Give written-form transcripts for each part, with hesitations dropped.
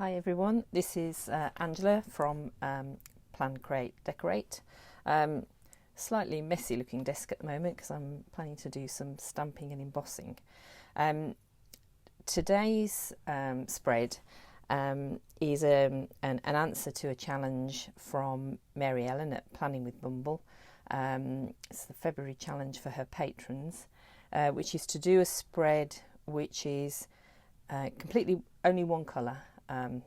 Hi everyone, this is Angela from Plan, Create, Decorate. Slightly messy looking desk at the moment because I'm planning to do some stamping and embossing. Today's spread is an answer to a challenge from Mary Ellen at Planning with Bumble. It's the February challenge for her patrons, which is to do a spread which is completely only one colour. You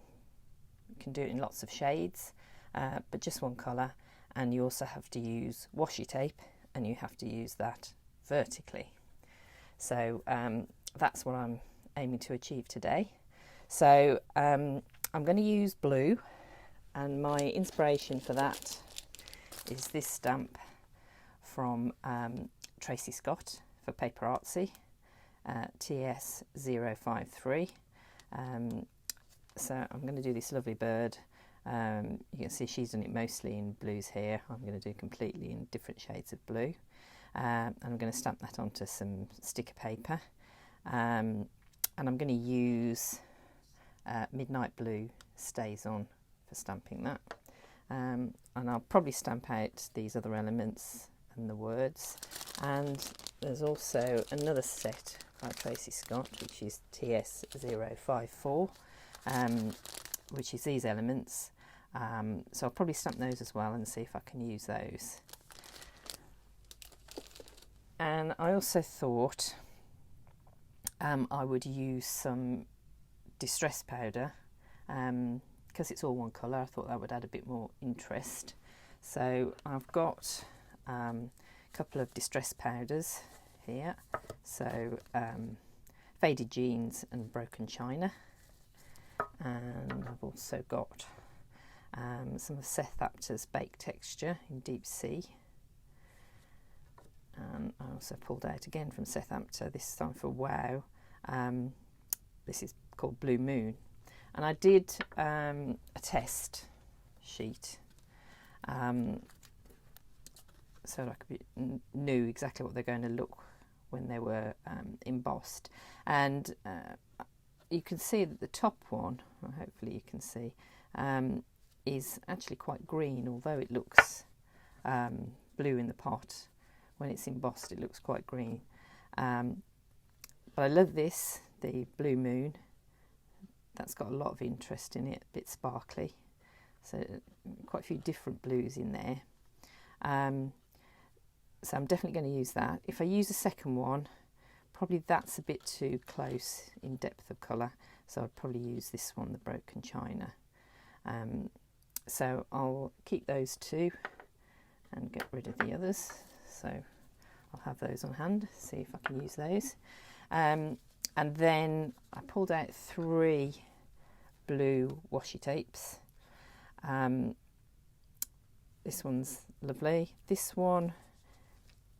can do it in lots of shades, but just one colour, and you also have to use washi tape, and you have to use that vertically. So that's what I'm aiming to achieve today. So I'm going to use blue, and my inspiration for that is this stamp from Tracy Scott for Paper Artsy, TS053. So I'm going to do this lovely bird. You can see she's done it mostly in blues here. I'm going to do completely in different shades of blue. And I'm going to stamp that onto some sticker paper. And I'm going to use Midnight Blue Stazon for stamping that. And I'll probably stamp out these other elements and the words. And there's also another set by Tracy Scott, which is TS054. Which is these elements, so I'll probably stamp those as well and see if I can use those. And I also thought I would use some distress powder because it's all one colour. I thought that would add a bit more interest. So I've got a couple of distress powders here, so Faded Jeans and Broken China. And I've also got some of Seth Apter's Baked Texture in Deep Sea. And I also pulled out again from Seth Apter, this time for Wow. This is called Blue Moon. And I did a test sheet so that I knew exactly what they're going to look when they were embossed. And you can see that the top one, well, hopefully you can see, is actually quite green, although it looks blue in the pot. When it's embossed it looks quite green. But I love this, the Blue Moon. That's got a lot of interest in it, a bit sparkly. So quite a few different blues in there. So I'm definitely going to use that. If I use a second one, probably that's a bit too close in depth of colour, so I'd probably use this one, the Broken China. So I'll keep those two and get rid of the others. So I'll have those on hand, see if I can use those. And then I pulled out 3 blue washi tapes. This one's lovely. This one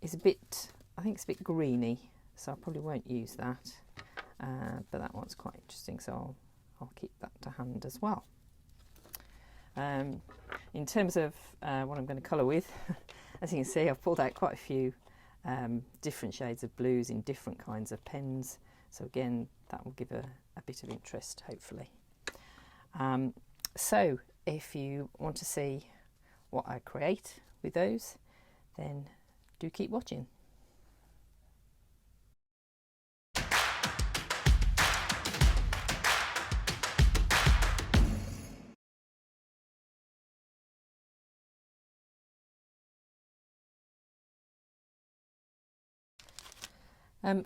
is a bit, I think it's a bit greeny, so I probably won't use that, but that one's quite interesting, so I'll keep that to hand as well. In terms of what I'm going to colour with, as you can see, I've pulled out quite a few different shades of blues in different kinds of pens, so again that will give a bit of interest, hopefully. So if you want to see what I create with those, then do keep watching.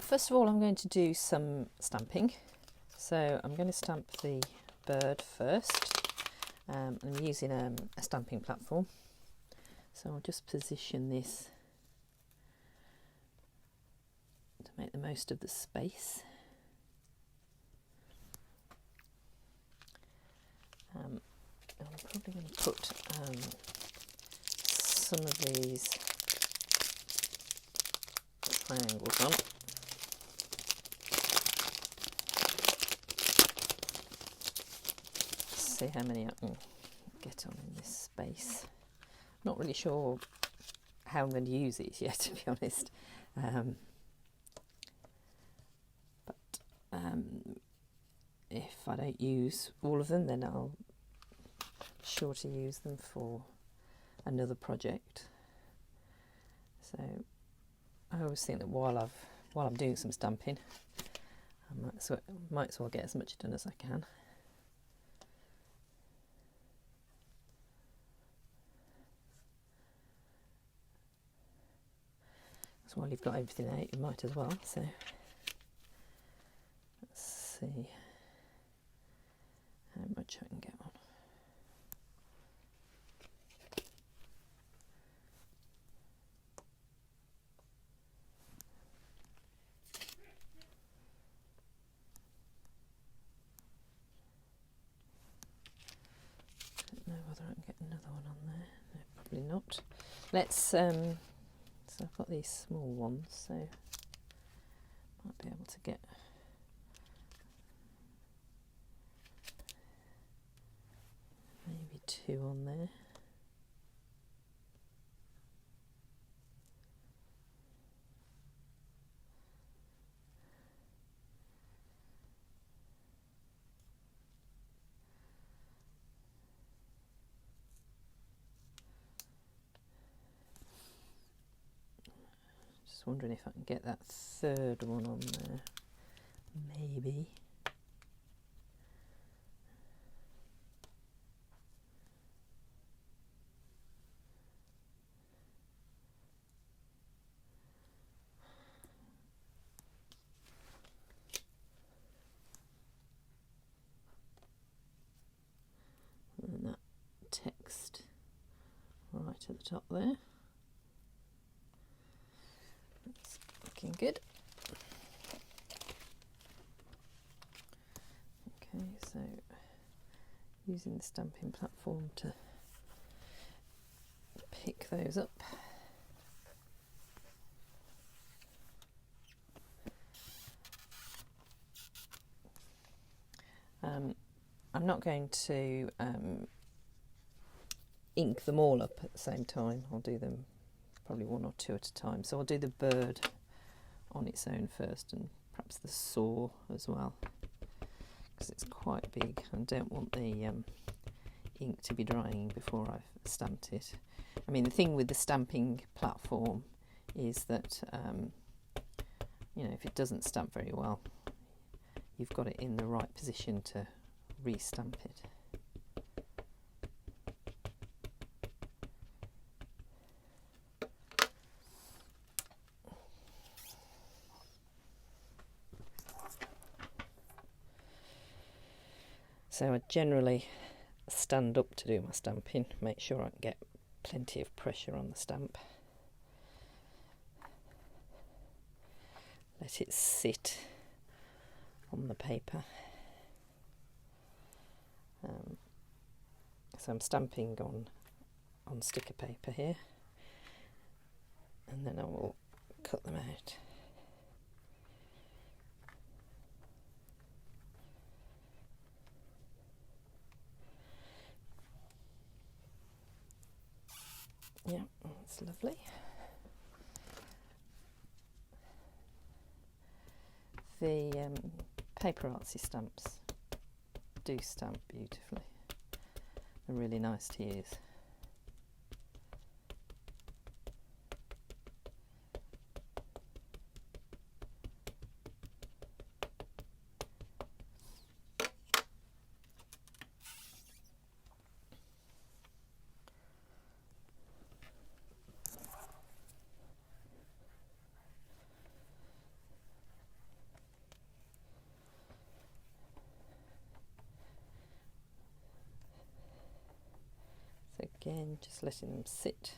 First of all, I'm going to do some stamping. So I'm going to stamp the bird first. I'm using a stamping platform. So I'll just position this to make the most of the space. I'm probably going to put some of these triangles on. See how many I can get on in this space. Not really sure how I'm going to use these yet, to be honest. But if I don't use all of them, then I'll be sure to use them for another project. So I always think that while I'm doing some stamping, I might as well get as much done as I can. So while you've got everything out, you might as well. So let's see how much I can get on. Don't know whether I can get another one on there. No, probably not. Let's so I've got these small ones, so might be able to get maybe 2 on there. Just wondering if I can get that 3rd one on there, maybe. And that text right at the top there. That's looking good. Okay, so using the stamping platform to pick those up. I'm not going to ink them all up at the same time. I'll do them probably 1 or 2 at a time. So I'll do the bird on its own first, and perhaps the saw as well, because it's quite big. I don't want the ink to be drying before I've stamped it. I mean, the thing with the stamping platform is that you know, if it doesn't stamp very well, you've got it in the right position to re-stamp it. So I generally stand up to do my stamping, make sure I can get plenty of pressure on the stamp. Let it sit on the paper. So I'm stamping on sticker paper here, and then I will cut them out. Yeah, that's lovely. The PaperArtsy stamps do stamp beautifully. They're really nice to use. So again, just letting them sit.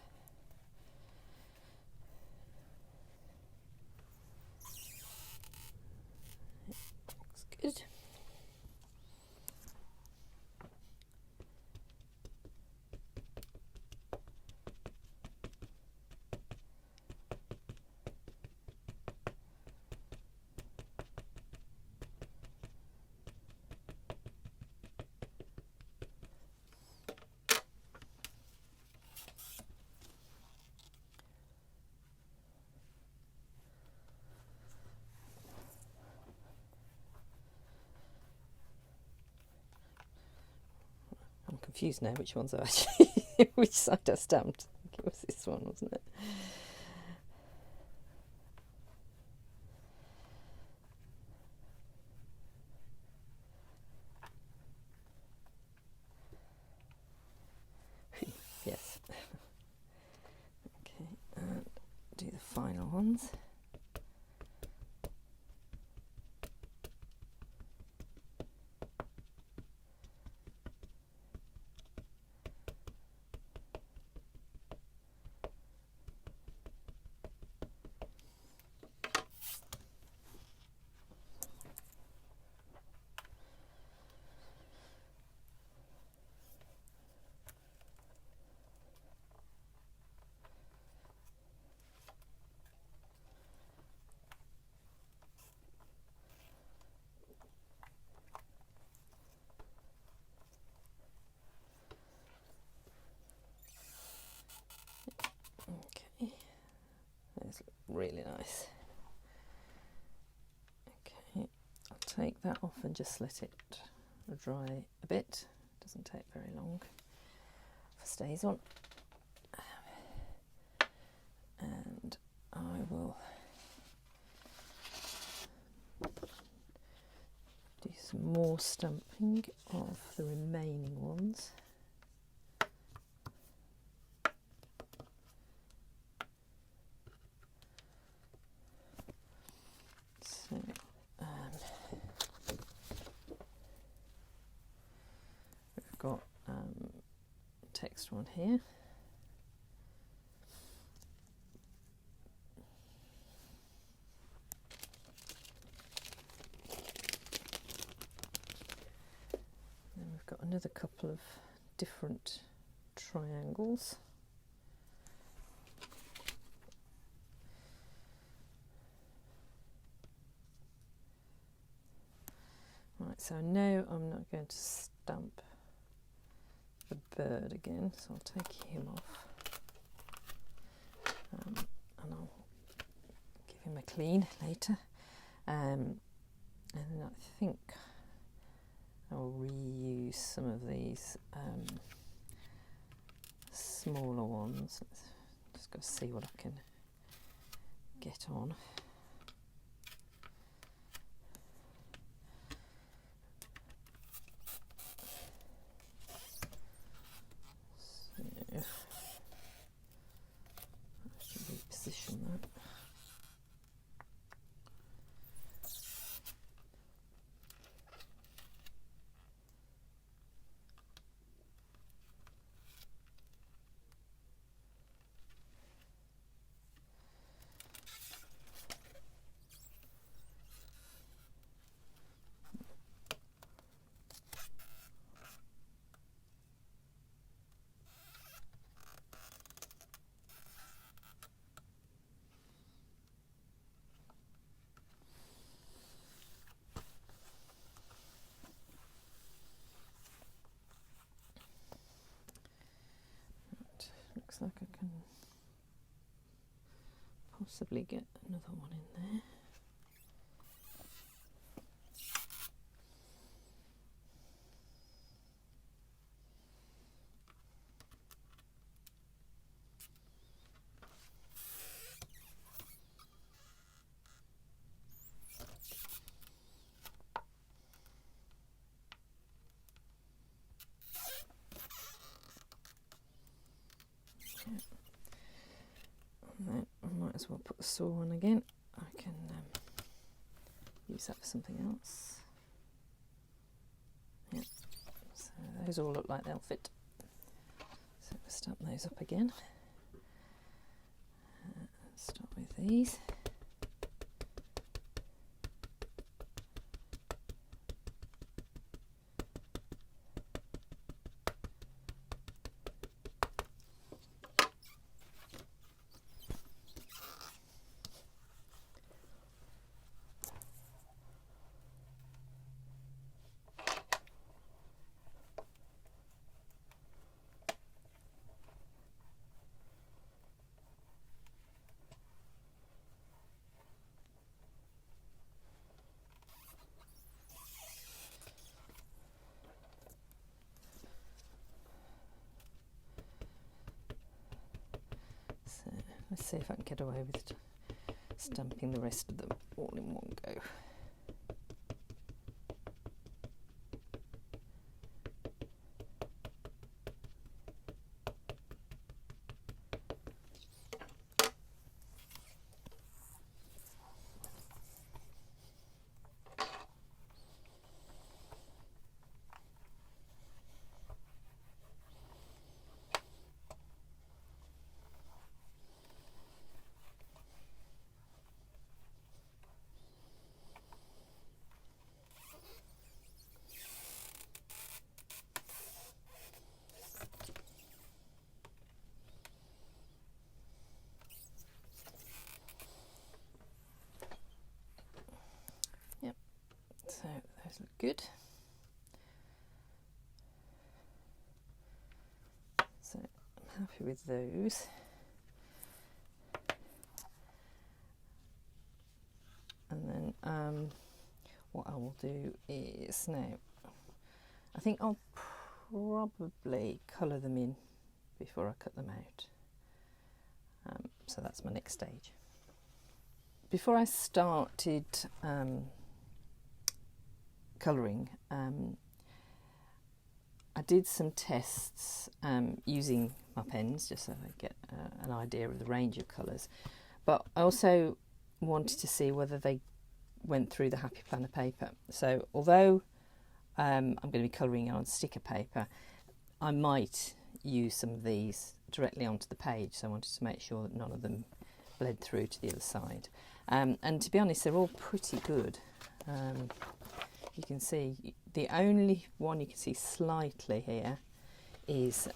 Looks good. confused now which ones are actually which side I stamped. I think it was this one, wasn't it? Yes. Okay, and do the final ones. Okay, those look really nice. Okay, I'll take that off and just let it dry a bit. Doesn't take very long for Stazon. And I will do some more stamping of the remaining ones. So, we've got text one here. Then we've got another couple of different triangles. Right, so I know I'm not going to stamp the bird again, so I'll take him off. And I'll give him a clean later. And then I think I'll reuse some of these smaller ones. Just got to see what I can get on. Reposition that. Looks like I can possibly get another one in there. And then I might as well put the saw on again. I can use that for something else. Yep. So those all look like they'll fit. So we'll stamp those up again. Start with these. Let's see if I can get away with stamping the rest of them all in one go. So those look good. So I'm happy with those. And then what I will do is now, I think I'll probably colour them in before I cut them out. So that's my next stage. Before I started colouring, I did some tests using my pens just so I get an idea of the range of colours, but I also wanted to see whether they went through the Happy Planner paper. So although I'm going to be colouring on sticker paper, I might use some of these directly onto the page, so I wanted to make sure that none of them bled through to the other side. And to be honest, they're all pretty good. You can see the only one you can see slightly here is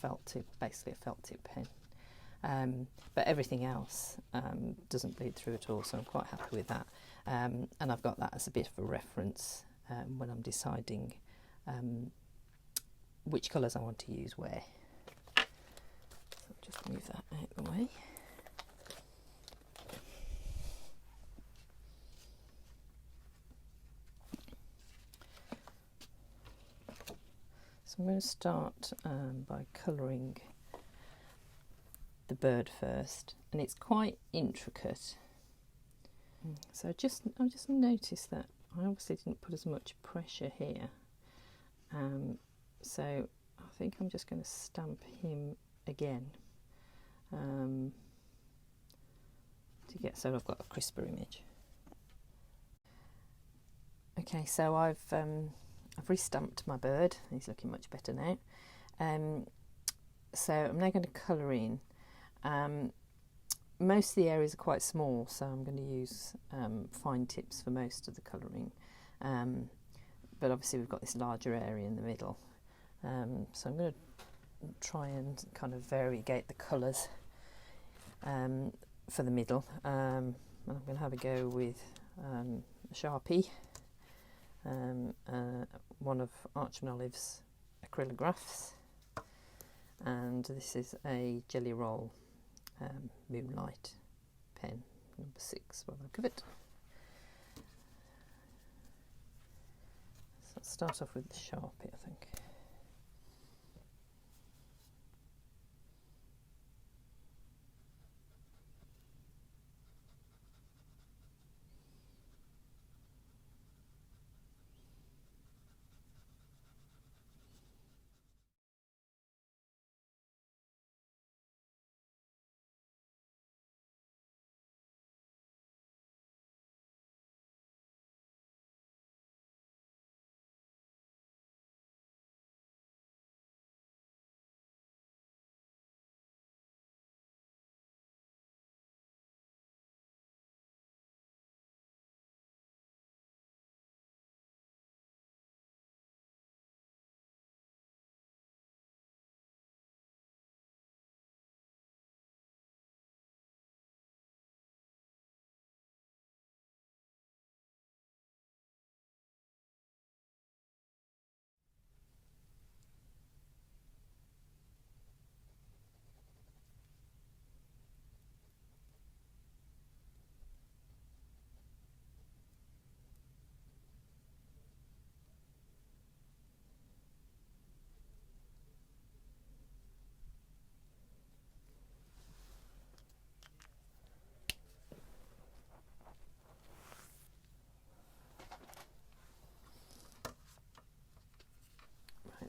felt tip, basically a felt tip pen, but everything else doesn't bleed through at all, so I'm quite happy with that. And I've got that as a bit of a reference when I'm deciding which colours I want to use where. So I'll just move that out of the way. I'm going to start by colouring the bird first, and it's quite intricate. So I just noticed that I obviously didn't put as much pressure here. So I think I'm just going to stamp him again to get so I've got a crisper image. Okay, so I've restamped my bird. He's looking much better now. So I'm now going to colour in. Most of the areas are quite small, so I'm going to use fine tips for most of the colouring. But obviously we've got this larger area in the middle. So I'm going to try and kind of variegate the colours for the middle. And I'm going to have a go with a Sharpie. One of Arch and Olive's acrylographs, and this is a Jelly Roll Moonlight pen, number 6 by the look of it. So let's start off with the Sharpie, I think.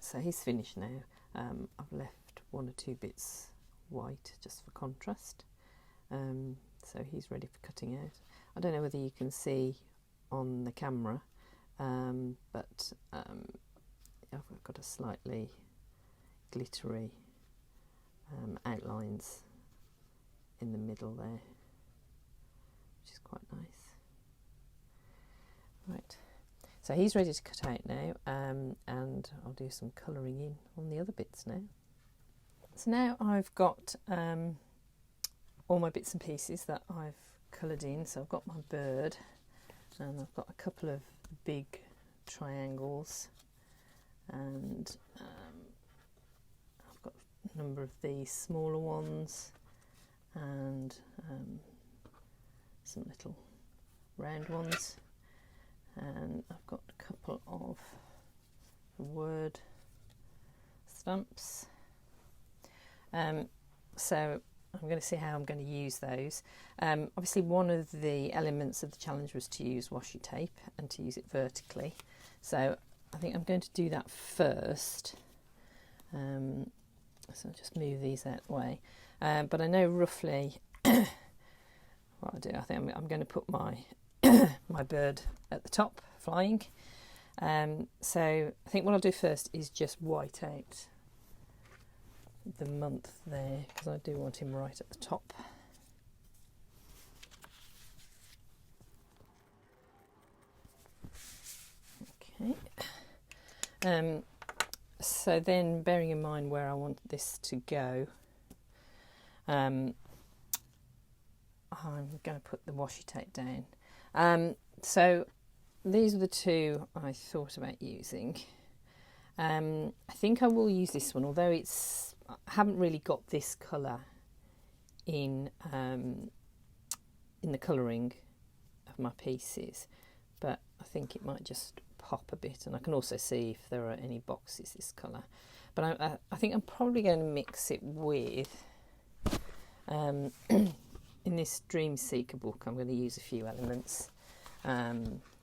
So he's finished now. I've left 1 or 2 bits white just for contrast. So he's ready for cutting out. I don't know whether you can see on the camera, but I've got a slightly glittery outlines in the middle there, which is quite nice. Right, so he's ready to cut out now, and I'll do some colouring in on the other bits now. So now I've got all my bits and pieces that I've coloured in. So I've got my bird, and I've got a couple of big triangles, and I've got a number of these smaller ones, and some little round ones, and I've got a couple of word stamps. So I'm going to see how I'm going to use those. Obviously one of the elements of the challenge was to use washi tape and to use it vertically, so I think I'm going to do that first. So I'll just move these out of the way, but I know roughly what I'll do. I think I'm going to put my my bird at the top flying, so I think what I'll do first is just white out the month there, because I do want him right at the top. Okay, so then bearing in mind where I want this to go, I'm going to put the washi tape down. So these are the 2 I thought about using. I think I will use this one, although I haven't really got this colour in the colouring of my pieces, but I think it might just pop a bit, and I can also see if there are any boxes this colour. But I think I'm probably going to mix it with, in this Dream Seeker book, I'm going to use a few elements,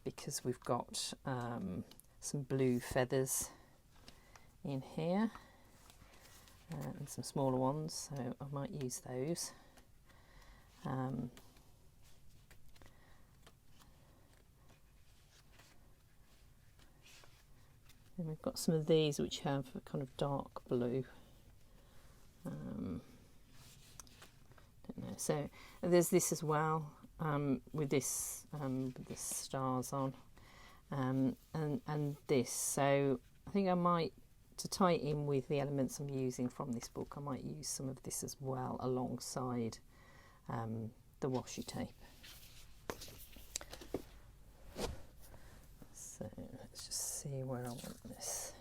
because we've got some blue feathers in here, and some smaller ones, so I might use those. And we've got some of these which have a kind of dark blue. Don't know. So there's this as well, with this stars on, and this. So I think I might, to tie it in with the elements I'm using from this book, I might use some of this as well alongside the washi tape. So let's just see where I want this.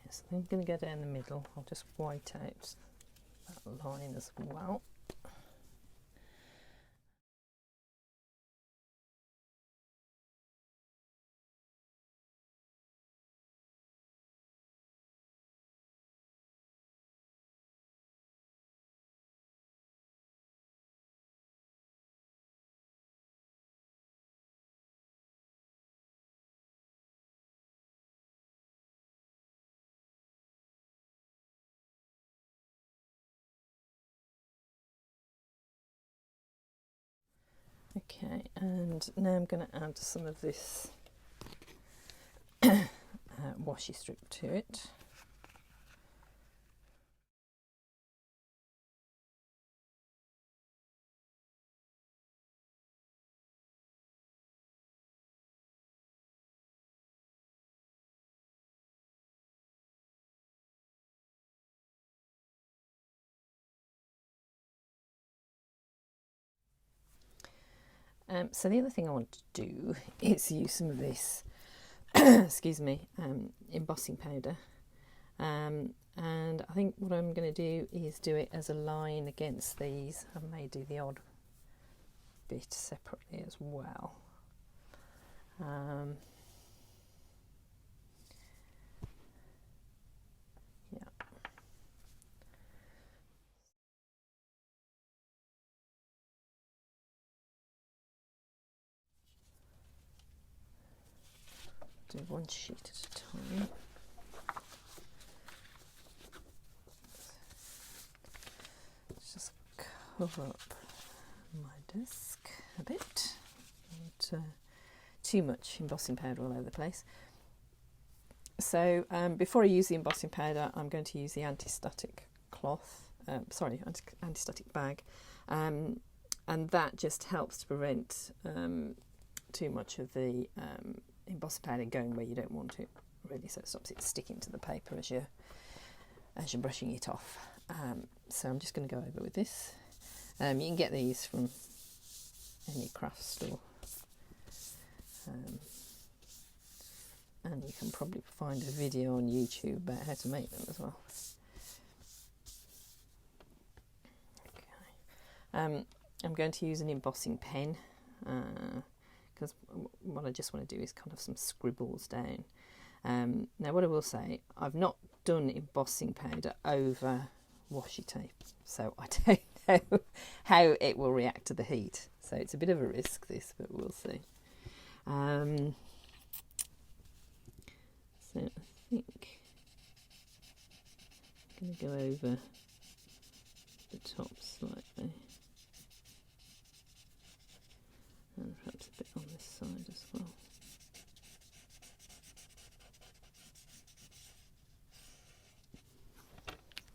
Yes, I'm going to go down the middle. I'll just white out that line as well. Okay, and now I'm going to add some of this washi strip to it. So the other thing I want to do is use some of this, excuse me, embossing powder, and I think what I'm going to do is do it as a line against these. I may do the odd bit separately as well. Yeah. do one sheet at a time. Let's just cover up my desk a bit. Not too much embossing powder all over the place. So before I use the embossing powder, I'm going to use the anti-static cloth, anti-static bag, and that just helps to prevent too much of the embossing powder going where you don't want it, really, so it stops it sticking to the paper as you're brushing it off. So I'm just going to go over with this. You can get these from any craft store. And you can probably find a video on YouTube about how to make them as well. Okay. I'm going to use an embossing pen because what I just want to do is kind of some scribbles down. Now what I will say, I've not done embossing powder over washi tape, so I don't know how it will react to the heat. So it's a bit of a risk, this, but we'll see. So I think I'm going to go over the top slightly, and perhaps a bit on this side as well.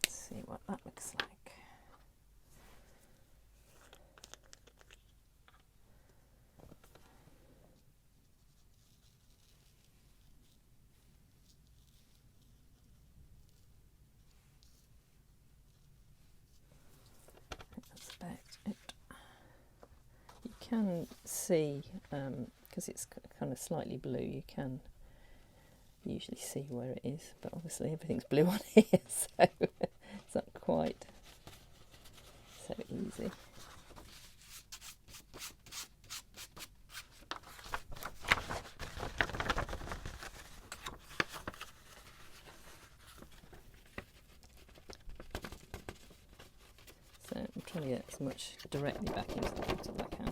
Let's see what that looks like. Can see, because it's kind of slightly blue, you can usually see where it is, but obviously everything's blue on here, so it's not quite so easy. So I'm trying to get as much directly back into the pot as I can.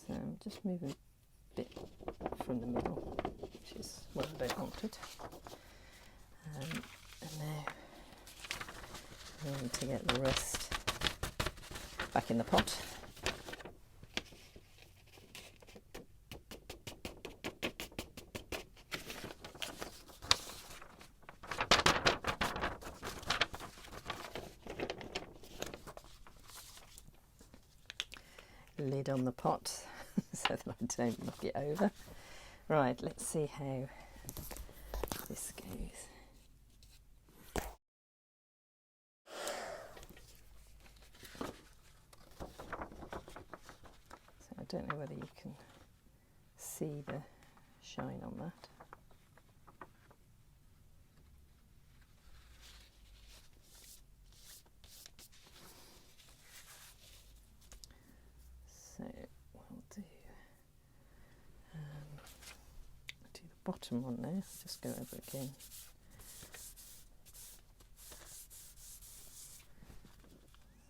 So I'm just moving a bit from the middle, which is where I don't want it. And now I need to get the rest back in the pot. Lid on the pot so that I don't knock it over. Right, let's see how this goes. So I don't know whether you can see the shine on that. So we'll do the bottom one now. Just go over again.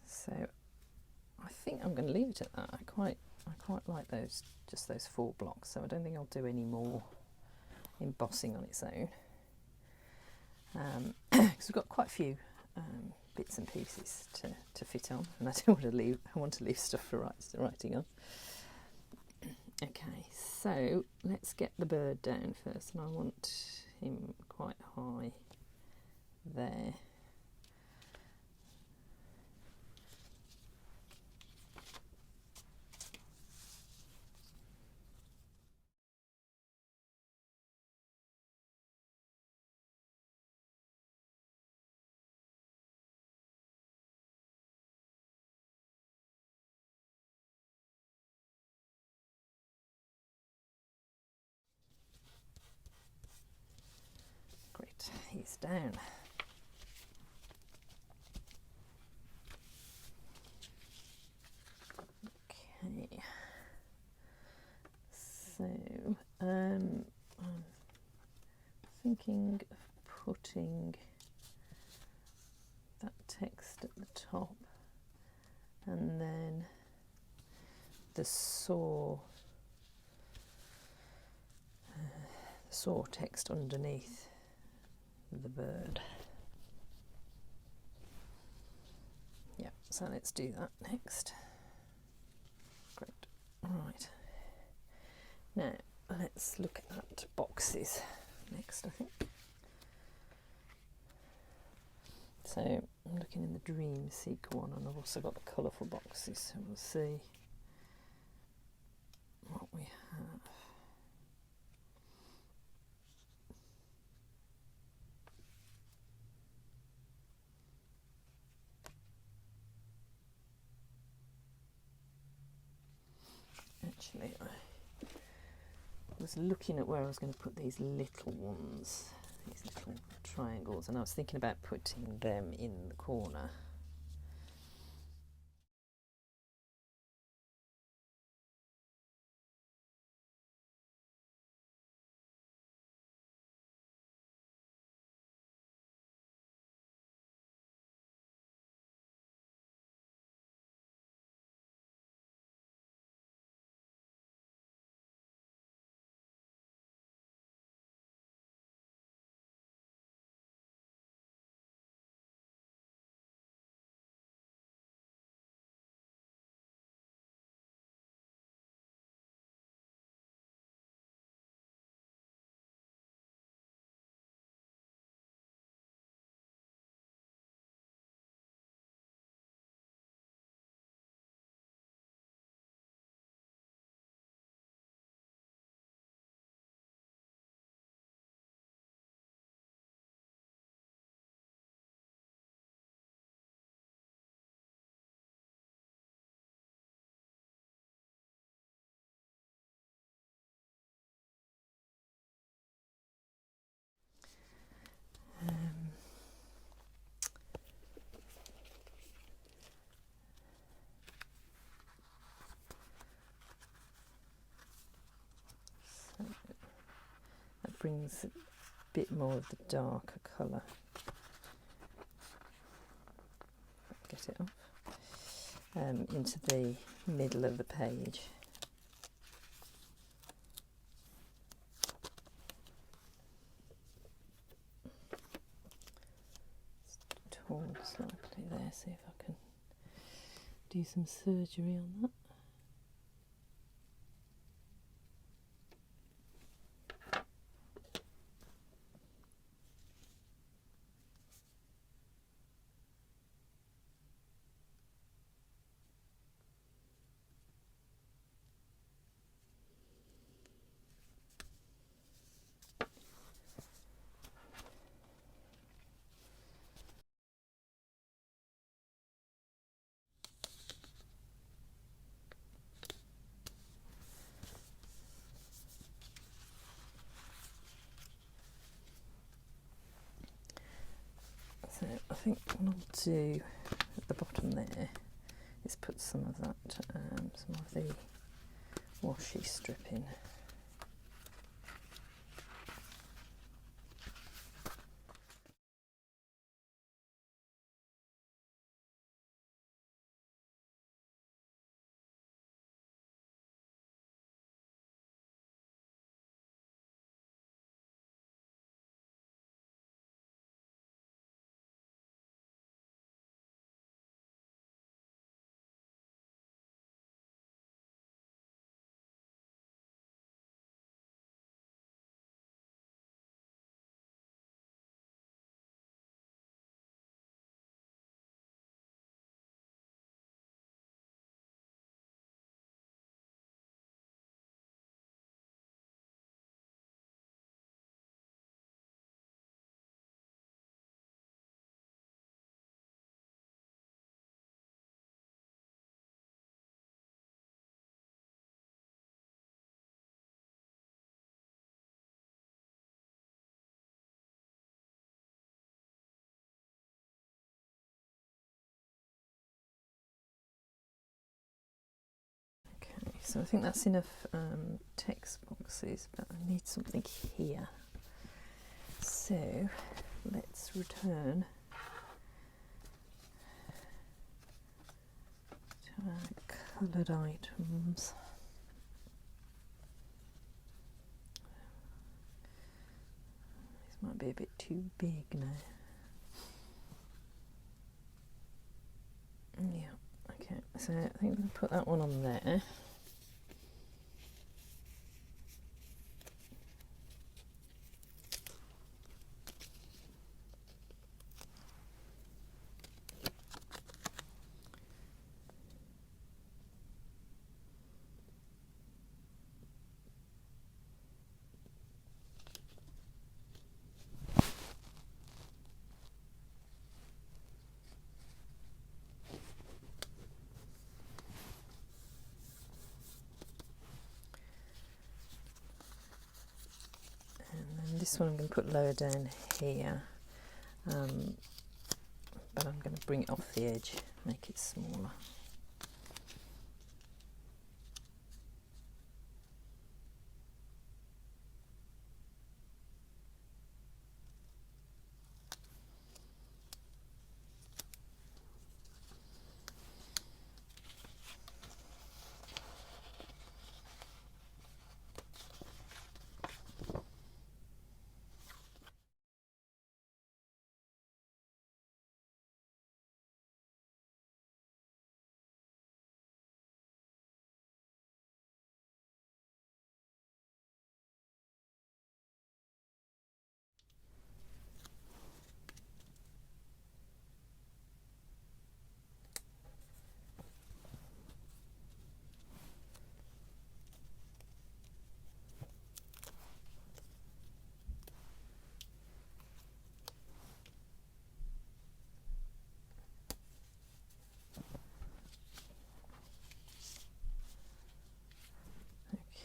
So I think I'm going to leave it at that. I quite like those, just those 4 blocks. So I don't think I'll do any more embossing on its own. Because we've got quite a few bits and pieces to fit on, and I don't want to leave. I want to leave stuff for writing on. Okay, so let's get the bird down first, and I want him quite high there. Great, he's down. Okay, so thinking of putting that text at the top and then the saw text underneath the bird. Yeah, so let's do that next. Great. Right. Now let's look at boxes next, I think. So I'm looking in the Dream Seeker one, and I've also got the colourful boxes, so we'll see what we have. Actually, I was looking at where I was going to put these little ones, these little triangles, and I was thinking about putting them in the corner. So that brings a bit more of the darker colour. Get it off. Into the middle of the page. Torn slightly there, see if I can do some surgery on that. So I think what I'll do at the bottom there is put some of that, some of the washi strip in. So I think that's enough text boxes, but I need something here. So let's return to our coloured items. These might be a bit too big now. Yeah, okay, so I think I'm going to put that one on there. This one I'm going to put lower down here, but I'm going to bring it off the edge, make it smaller.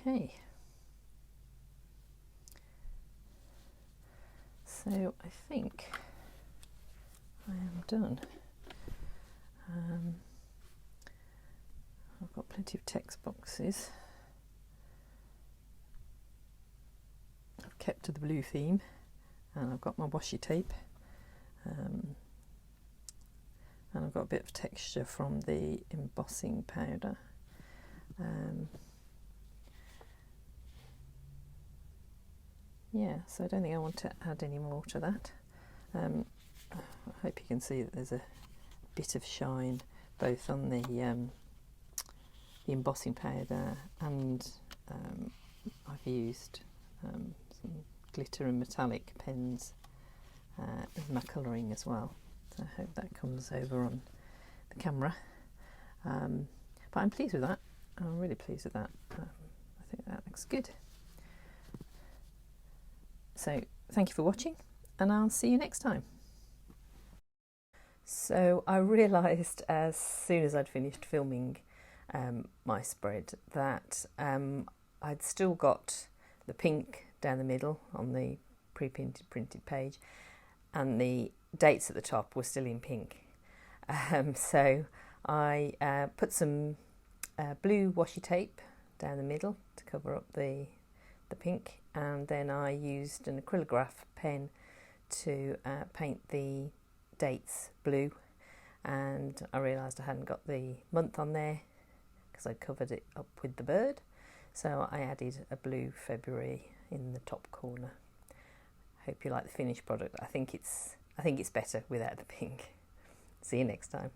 Okay, so I think I am done. I've got plenty of text boxes. I've kept to the blue theme, and I've got my washi tape, and I've got a bit of texture from the embossing powder. Yeah, so I don't think I want to add any more to that. I hope you can see that there's a bit of shine both on the embossing powder, and I've used some glitter and metallic pens in my colouring as well. So I hope that comes over on the camera. But I'm pleased with that. I'm really pleased with that. I think that looks good. So thank you for watching, and I'll see you next time. So I realised as soon as I'd finished filming my spread that I'd still got the pink down the middle on the printed page, and the dates at the top were still in pink. So I put some blue washi tape down the middle to cover up the pink, and then I used an acrylograph pen to paint the dates blue, and I realised I hadn't got the month on there because I'd covered it up with the bird, so I added a blue February in the top corner. Hope you like the finished product. I think it's better without the pink. See you next time.